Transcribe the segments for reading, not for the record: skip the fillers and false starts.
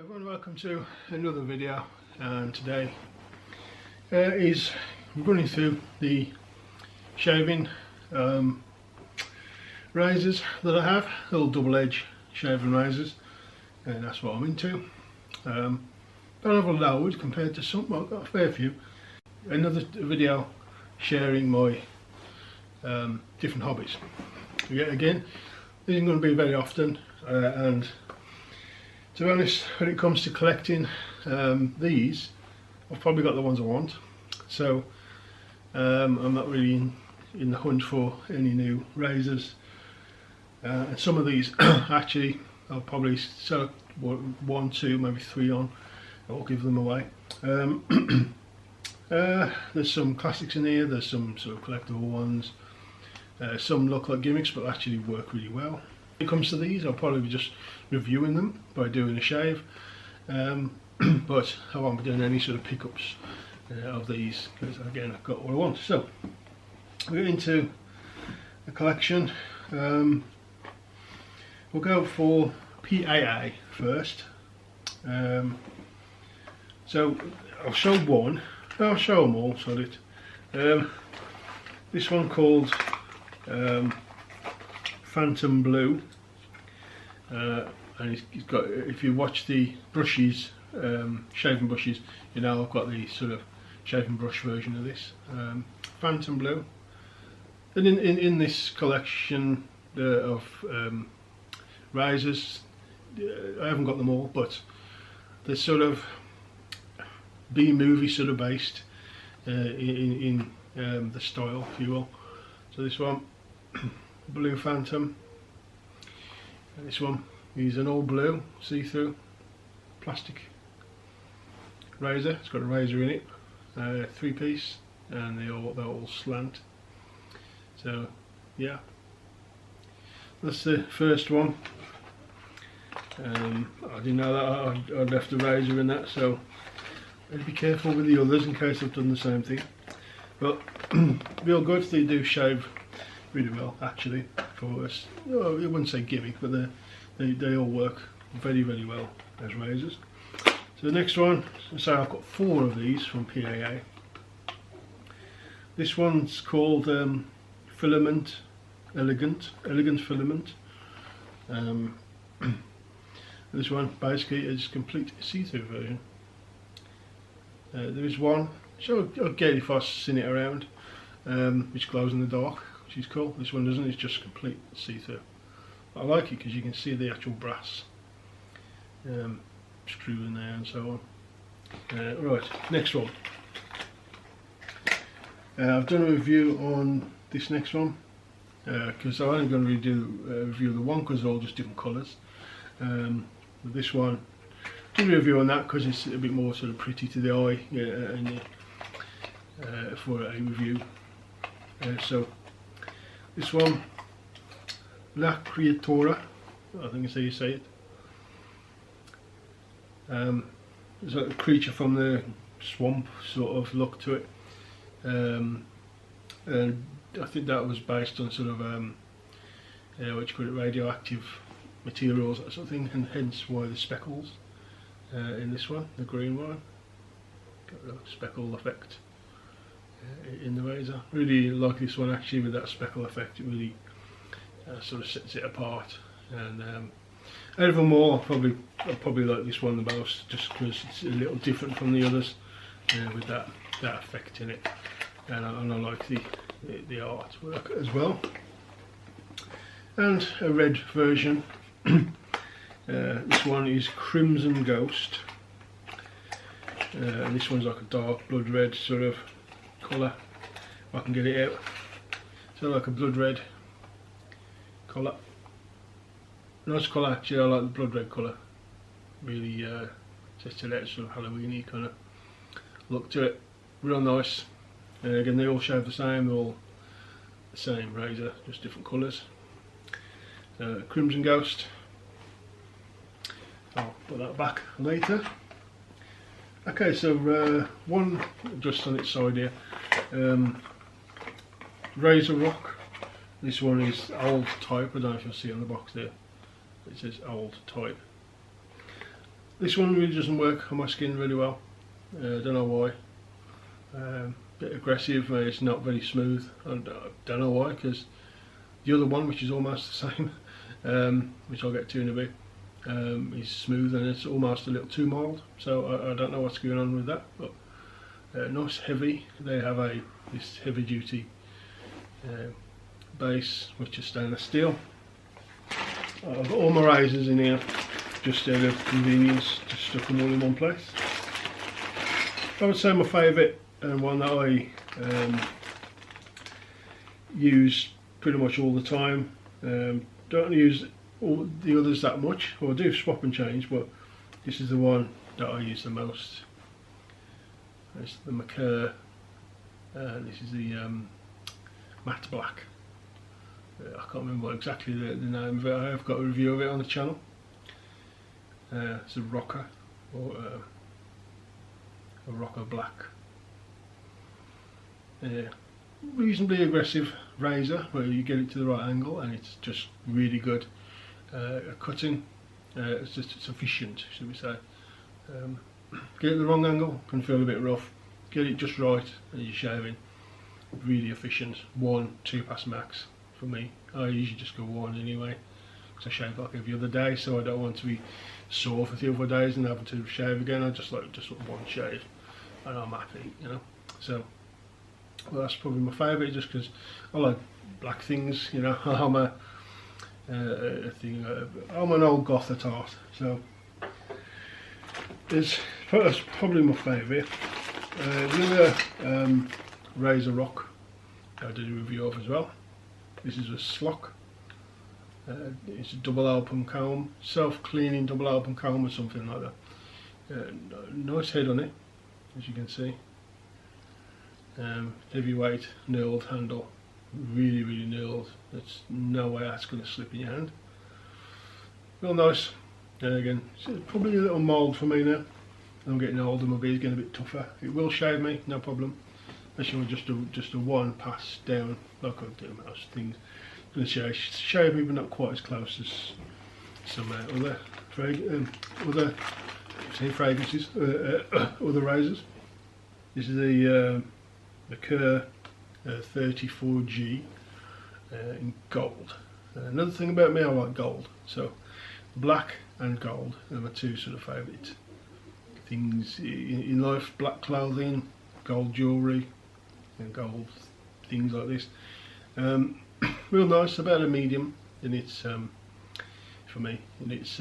Everyone, welcome to another video, and today is running through the shaving razors that I have, little double edge shaving razors, and that's what I'm into. Don't have a load compared to some, I've got a fair few. Another video sharing my different hobbies. Again, this isn't going to be very often, and to be honest, when it comes to collecting these, I've probably got the ones I want, so I'm not really in the hunt for any new razors, and some of these actually I'll probably sell one, two, maybe three on, or give them away. There's some classics in here, there's some sort of collectible ones, some look like gimmicks but actually work really well. When it comes to these, I'll probably be just reviewing them by doing a shave, but I won't be doing any sort of pickups of these, because again I've got what I want. So we'll get into the collection. We'll go for PAA first. So I'll show one, I'll show them all, sorry. This one called Phantom Blue, and it's got, if you watch the brushes, shaving brushes, you know I've got the sort of shaving brush version of this, Phantom Blue. And in this collection of razors, I haven't got them all, but they're sort of B-movie sort of based in the style, if you will. So this one, Blue Phantom, and this one is an all blue see-through plastic razor. It's got a razor in it, three-piece, and they're all slant. So yeah, that's the first one. I didn't know that I'd left a razor in that, so I'd be careful with the others in case I've done the same thing. But real good, they do shave really well actually for us. Oh, I wouldn't say gimmick, but they all work very well as razors. So the next one, so I've got four of these from PAA. This one's called Filament Elegant Filament. This one basically is complete see-through version. There is one, so again if I've seen it around, which glows in the dark, which is cool. This one doesn't, it's just complete see-through. I like it because you can see the actual brass screw in there and so on. Right, next one. I've done a review on this next one because I'm only going to do a review of the one because they're all just different colours. But this one, I did a review on that because it's a bit more sort of pretty to the eye, and for a review. So this one, La Creatora, I think is how you say it. It's like a creature from the swamp sort of look to it, and I think that was based on sort of what you call it, radioactive materials, that sort of thing, and hence why the speckles in this one, the green one, got a speckle effect in the razor. Really like this one actually with that speckle effect. It really sort of sets it apart, and out of them all I probably like this one the most, just because it's a little different from the others with that effect in it, and I like the artwork as well. And a red version. This one is Crimson Ghost, and this one's like a dark blood red sort of colour, if I can get it out. So like a blood red colour, nice colour actually. I like the blood red colour, really sets it out, sort of Halloweeny kind of look to it, real nice. Again, they all shave the same, they're all the same razor, just different colours. Crimson Ghost, I'll put that back later. Okay, so one just on its side here, Razor Rock. This one is old type, I don't know if you'll see on the box there, it says old type. This one really doesn't work on my skin really well. Don't know why. Bit aggressive. It's not very smooth. I don't know why, because the other one, which is almost the same, which I'll get to in a bit, is smooth and it's almost a little too mild. So I don't know what's going on with that. But nice heavy. They have this heavy duty base, which is stainless steel. I've got all my razors in here just out of convenience, just stuck them all in one place. I would say my favourite and one that I use pretty much all the time. Don't use all the others that much, or I do swap and change, but this is the one that I use the most. It's the Maker, this is the matte black. I can't remember exactly the name of it. I have got a review of it on the channel. It's a Rocker, or a Rocker black. Reasonably aggressive razor where you get it to the right angle, and it's just really good at cutting. It's efficient, should we say. Get it at the wrong angle, can feel a bit rough. Get it just right and you're shaving. Really efficient. 1-2 pass max for me. I usually just go 1 anyway, because I shave like every other day, so I don't want to be sore for 3 or 4 days and having to shave again. I just like one shave and I'm happy, you know. So well, that's probably my favourite, just because I like black things, you know. I'm an old goth at heart, so that's probably my favourite. The other Razor Rock I did a review of as well. This is a Slock. It's a double open comb, self-cleaning double open comb or something like that. Nice head on it, as you can see. Heavyweight knurled handle, really knurled. There's no way that's going to slip in your hand. Real nice. Again, it's probably a little mould for me now. I'm getting older, my beard's getting a bit tougher. It will shave me, no problem. Especially with just a 1 pass down, like I do most things. It's going to shave me, but not quite as close as some other fragrances, other razors. This is the Kerr 34G in gold. Another thing about me, I like gold. So black and gold are my two sort of favourite things in life. Black clothing, gold jewellery, and gold things like this. Real nice, about a medium in its for me, in its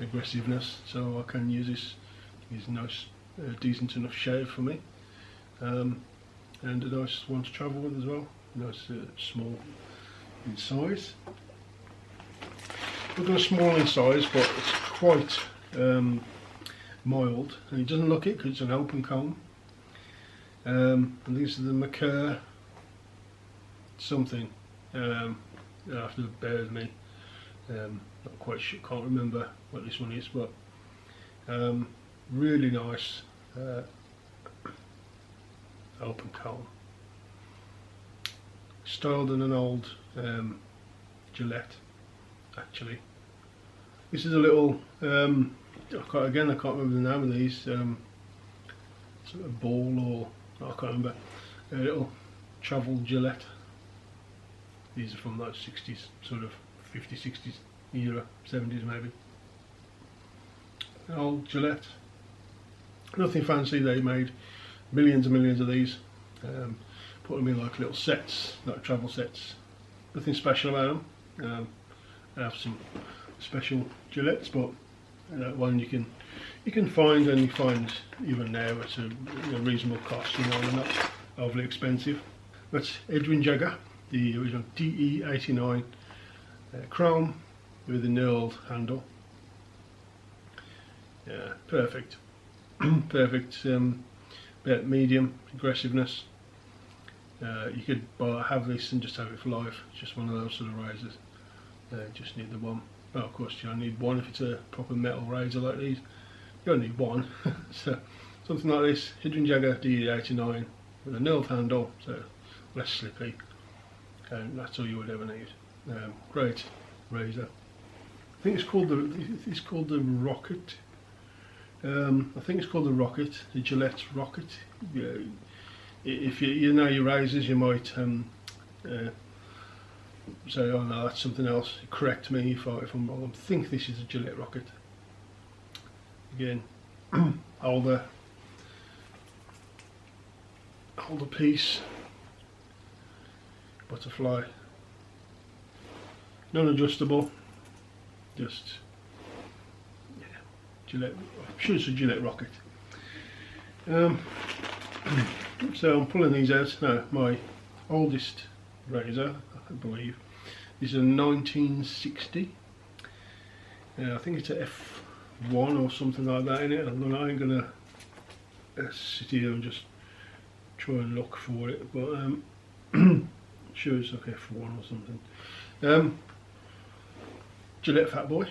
aggressiveness. So I can use this. It's a nice, decent enough shave for me. And a nice one to travel with as well. Nice, small in size. Not small in size, but it's quite mild, and it doesn't look it because it's an open comb. And these are the Maker something. You'll have to bear with me. Not quite sure, can't remember what this one is, but really nice. Open comb, styled in an old Gillette. Actually, this is a little. I can't remember the name of these. Sort of ball, or I can't remember. A little travel Gillette. These are from those 60s, sort of 50s, 60s era, 70s maybe. An old Gillette. Nothing fancy. They made millions and millions of these. Put them in like little sets, like travel sets. Nothing special about them. I have some special Gillettes, but one you can find, and you find even now at a reasonable cost. You know, they're not overly expensive. That's Edwin Jagger, the original DE89 chrome with a knurled handle. Yeah, perfect. Perfect. Bit medium aggressiveness. You could have this and just have it for life. It's just one of those sort of razors. Just need the one. Well, of course you only need one if it's a proper metal razor like these. You only need one. So something like this, Edwin Jagger DE89 with a knurled handle, so less slippy. And that's all you would ever need. Great razor. I think it's called the Rocket. I think it's called the Rocket, the Gillette Rocket. Yeah, if you know your razors, you might say, oh no, that's something else. Correct me if I'm wrong. I think this is a Gillette Rocket. Again, older piece, butterfly, non-adjustable, just Gillette, I'm sure it's a Gillette Rocket. So I'm pulling these out now. My oldest razor, I believe, is a 1960. I think it's a F1 or something like that in it. I ain't gonna sit here and just try and look for it, but sure it's like F1 or something. Gillette Fat Boy.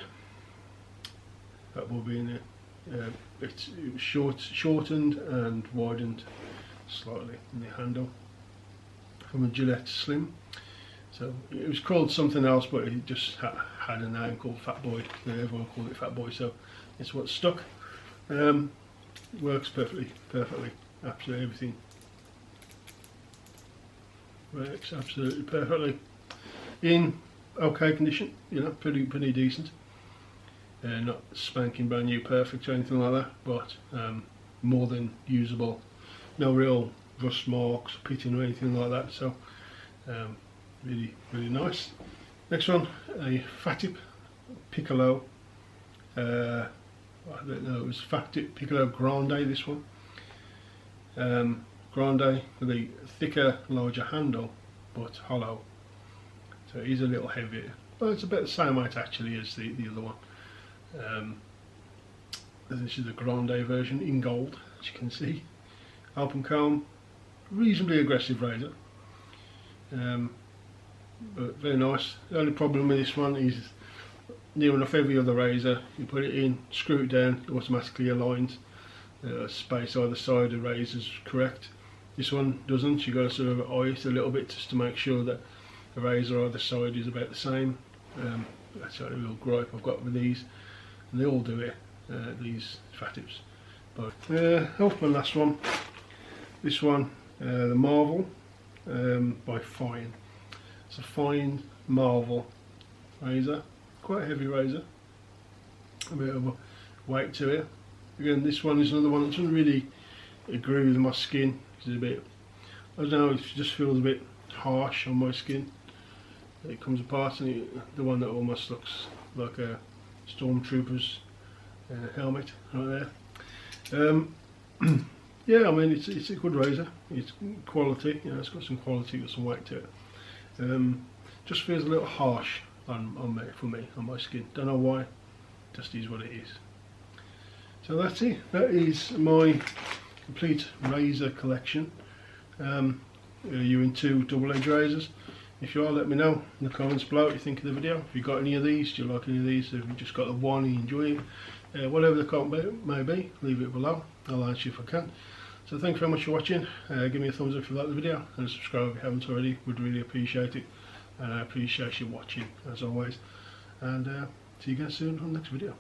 Fat Boy being it was shortened and widened slightly in the handle from a Gillette Slim. So it was called something else, but it just had a name called Fat Boy. Everyone called it Fat Boy, so it's what stuck. Works perfectly, absolutely everything. Works absolutely perfectly. In okay condition, you know, pretty decent. Not spanking brand new perfect or anything like that, but more than usable. No real rust marks, pitting or anything like that, so really nice. Next one, a Fatip Piccolo, I don't know, it was Fatip Piccolo Grande, this one. Grande with a thicker, larger handle, but hollow. So it is a little heavier, but it's about the same weight actually as the other one. This is the Grande version in gold, as you can see. Alpen comb, reasonably aggressive razor, but very nice. The only problem with this one is near enough every other razor, you put it in, screw it down, it automatically aligns. Space either side of the razor is correct. This one doesn't. You got to sort of eye it a little bit just to make sure that the razor either side is about the same. That's the only real gripe I've got with these, and they all do it, these Fatips. But my last one. This one, the Marvel by Fine. It's a Fine Marvel razor, quite a heavy razor, a bit of a weight to it. Again, this one is another one that doesn't really agree with my skin. It's a bit, I don't know, it just feels a bit harsh on my skin. It comes apart, and the one that almost looks like a stormtrooper's helmet right there. Yeah, I mean it's a good razor. It's quality, you know, it's got some quality, got some weight to it. Just feels a little harsh for me on my skin. Don't know why. Just is what it is. So that's it. That is my complete razor collection. Are you into double-edged razors? If you are, let me know in the comments below what you think of the video. If you got any of these, do you like any of these? If you just got the one and you enjoy it, whatever the comment may be, leave it below. I'll answer if I can. So thanks very much for watching. Give me a thumbs up if you like the video, and subscribe if you haven't already. Would really appreciate it, and I appreciate you watching as always. And see you guys soon on the next video.